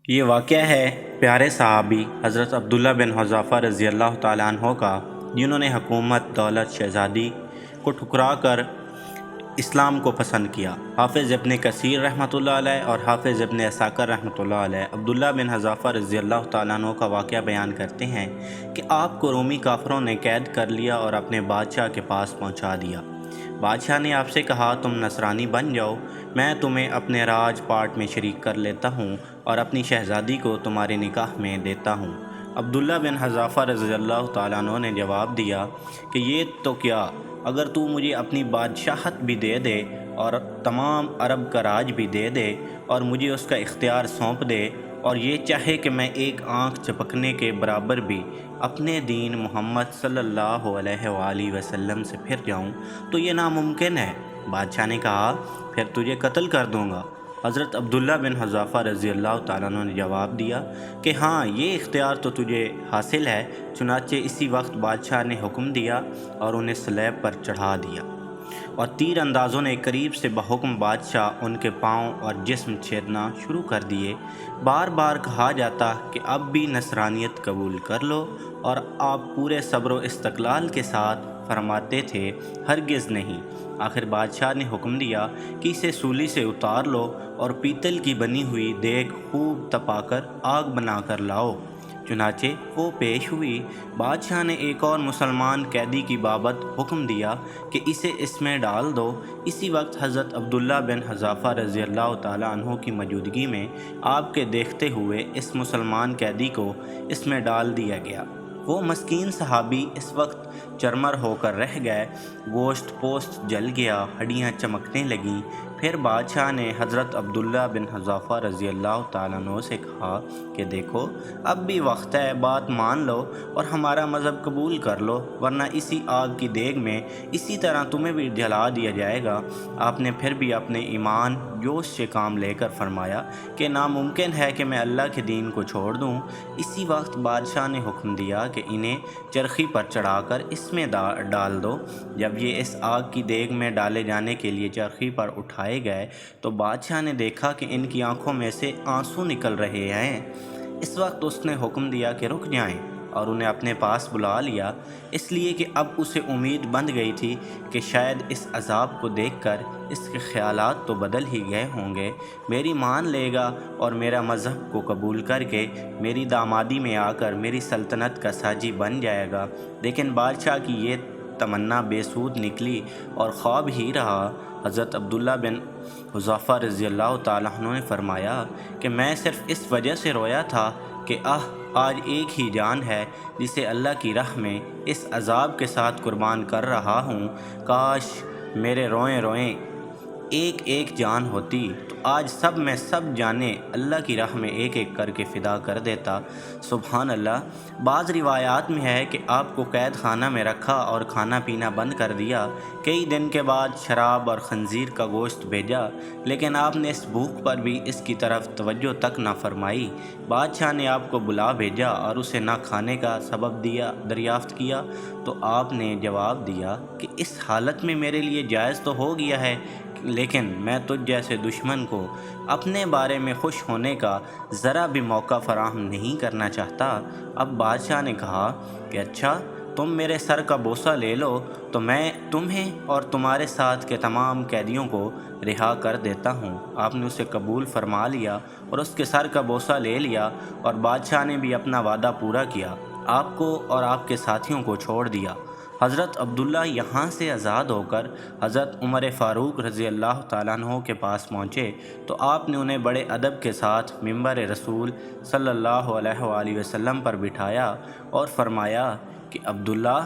یہ واقعہ ہے پیارے صحابی حضرت عبداللہ بن حذافہ رضی اللہ تعالیٰ عنہ کا، جنہوں نے حکومت، دولت، شہزادی کو ٹھکرا کر اسلام کو پسند کیا۔ حافظ ابن کثیر رحمۃ اللہ علیہ اور حافظ ابن عساکر رحمۃ اللہ علیہ عبداللہ بن حذافہ رضی اللہ تعالیٰ عنہ کا واقعہ بیان کرتے ہیں کہ آپ کو رومی کافروں نے قید کر لیا اور اپنے بادشاہ کے پاس پہنچا دیا۔ بادشاہ نے آپ سے کہا، تم نصرانی بن جاؤ، میں تمہیں اپنے راج پاٹ میں شریک کر لیتا ہوں اور اپنی شہزادی کو تمہارے نکاح میں دیتا ہوں۔ عبداللہ بن حذافہ رضی اللہ تعالیٰ عنہ نے جواب دیا کہ یہ تو کیا، اگر تو مجھے اپنی بادشاہت بھی دے دے اور تمام عرب کا راج بھی دے دے اور مجھے اس کا اختیار سونپ دے، اور یہ چاہے کہ میں ایک آنکھ جھپکنے کے برابر بھی اپنے دین محمد صلی اللہ علیہ وآلہ وسلم سے پھر جاؤں، تو یہ ناممکن ہے۔ بادشاہ نے کہا، پھر تجھے قتل کر دوں گا۔ حضرت عبداللہ بن حذافہ رضی اللہ تعالیٰ عنہ نے جواب دیا کہ ہاں، یہ اختیار تو تجھے حاصل ہے۔ چنانچہ اسی وقت بادشاہ نے حکم دیا اور انہیں سلیب پر چڑھا دیا، اور تیر اندازوں نے قریب سے بحکم بادشاہ ان کے پاؤں اور جسم چھیدنا شروع کر دیے۔ بار بار کہا جاتا کہ اب بھی نصرانیت قبول کر لو، اور آپ پورے صبر و استقلال کے ساتھ فرماتے تھے، ہرگز نہیں۔ آخر بادشاہ نے حکم دیا کہ اسے سولی سے اتار لو اور پیتل کی بنی ہوئی دیگ خوب تپا کر آگ بنا کر لاؤ۔ چنانچہ وہ پیش ہوئی۔ بادشاہ نے ایک اور مسلمان قیدی کی بابت حکم دیا کہ اسے اس میں ڈال دو۔ اسی وقت حضرت عبداللہ بن حذافہ رضی اللہ تعالیٰ عنہ کی موجودگی میں آپ کے دیکھتے ہوئے اس مسلمان قیدی کو اس میں ڈال دیا گیا۔ وہ مسکین صحابی اس وقت چرمر ہو کر رہ گئے، گوشت پوست جل گیا، ہڈیاں چمکنے لگیں۔ پھر بادشاہ نے حضرت عبداللہ بن حذافہ رضی اللہ تعالیٰ عنہ سے کہا کہ دیکھو، اب بھی وقت ہے، بات مان لو اور ہمارا مذہب قبول کر لو، ورنہ اسی آگ کی دیگ میں اسی طرح تمہیں بھی جلا دیا جائے گا۔ آپ نے پھر بھی اپنے ایمان جوش سے کام لے کر فرمایا کہ ناممکن ہے کہ میں اللہ کے دین کو چھوڑ دوں۔ اسی وقت بادشاہ نے حکم دیا کہ انہیں چرخی پر چڑھا کر اس میں ڈال دو۔ جب یہ اس آگ کی دیگ میں ڈالے جانے کے لیے چرخی پر اٹھائے گئے تو بادشاہ نے دیکھا کہ ان کی آنکھوں میں سے آنسو نکل رہے ہیں۔ اس وقت اس نے حکم دیا کہ رک جائیں، اور انہیں اپنے پاس بلا لیا، اس لیے کہ اب اسے امید بندھ گئی تھی کہ شاید اس عذاب کو دیکھ کر اس کے خیالات تو بدل ہی گئے ہوں گے، میری مان لے گا اور میرا مذہب کو قبول کر کے میری دامادی میں آ کر میری سلطنت کا ساجی بن جائے گا۔ لیکن بادشاہ کی یہ تمنا بے سود نکلی اور خواب ہی رہا۔ حضرت عبداللہ بن حذافہ رضی اللہ تعالیٰ عنہ نے فرمایا کہ میں صرف اس وجہ سے رویا تھا کہ آج ایک ہی جان ہے جسے اللہ کی راہ میں اس عذاب کے ساتھ قربان کر رہا ہوں۔ کاش میرے روئیں روئیں ایک ایک جان ہوتی تو آج سب میں سب جانیں اللہ کی راہ میں ایک ایک کر کے فدا کر دیتا۔ سبحان اللہ۔ بعض روایات میں ہے کہ آپ کو قید خانہ میں رکھا اور کھانا پینا بند کر دیا۔ کئی دن کے بعد شراب اور خنزیر کا گوشت بھیجا، لیکن آپ نے اس بھوک پر بھی اس کی طرف توجہ تک نہ فرمائی۔ بادشاہ نے آپ کو بلا بھیجا اور اسے نہ کھانے کا سبب دریافت کیا، تو آپ نے جواب دیا کہ اس حالت میں میرے لیے جائز تو ہو گیا ہے، لیکن میں تجھ جیسے دشمن کو اپنے بارے میں خوش ہونے کا ذرا بھی موقع فراہم نہیں کرنا چاہتا۔ اب بادشاہ نے کہا کہ اچھا، تم میرے سر کا بوسہ لے لو تو میں تمہیں اور تمہارے ساتھ کے تمام قیدیوں کو رہا کر دیتا ہوں۔ آپ نے اسے قبول فرما لیا اور اس کے سر کا بوسہ لے لیا، اور بادشاہ نے بھی اپنا وعدہ پورا کیا، آپ کو اور آپ کے ساتھیوں کو چھوڑ دیا۔ حضرت عبداللہ یہاں سے آزاد ہو کر حضرت عمر فاروق رضی اللہ تعالیٰ عنہ کے پاس پہنچے تو آپ نے انہیں بڑے ادب کے ساتھ ممبر رسول صلی اللہ علیہ وآلہ وسلم پر بٹھایا اور فرمایا کہ عبداللہ،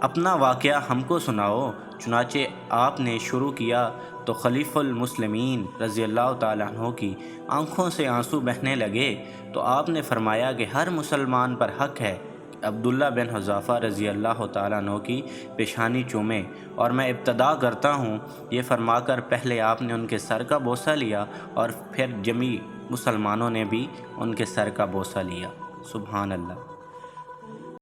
اپنا واقعہ ہم کو سناؤ۔ چنانچہ آپ نے شروع کیا تو خلیفہ المسلمین رضی اللہ تعالیٰ عنہ کی آنکھوں سے آنسو بہنے لگے، تو آپ نے فرمایا کہ ہر مسلمان پر حق ہے کہ عبداللہ بن حذافہ رضی اللہ تعالیٰ عنہ کی پیشانی چومے، اور میں ابتدا کرتا ہوں۔ یہ فرما کر پہلے آپ نے ان کے سر کا بوسہ لیا اور پھر جمیع مسلمانوں نے بھی ان کے سر کا بوسہ لیا۔ سبحان اللہ۔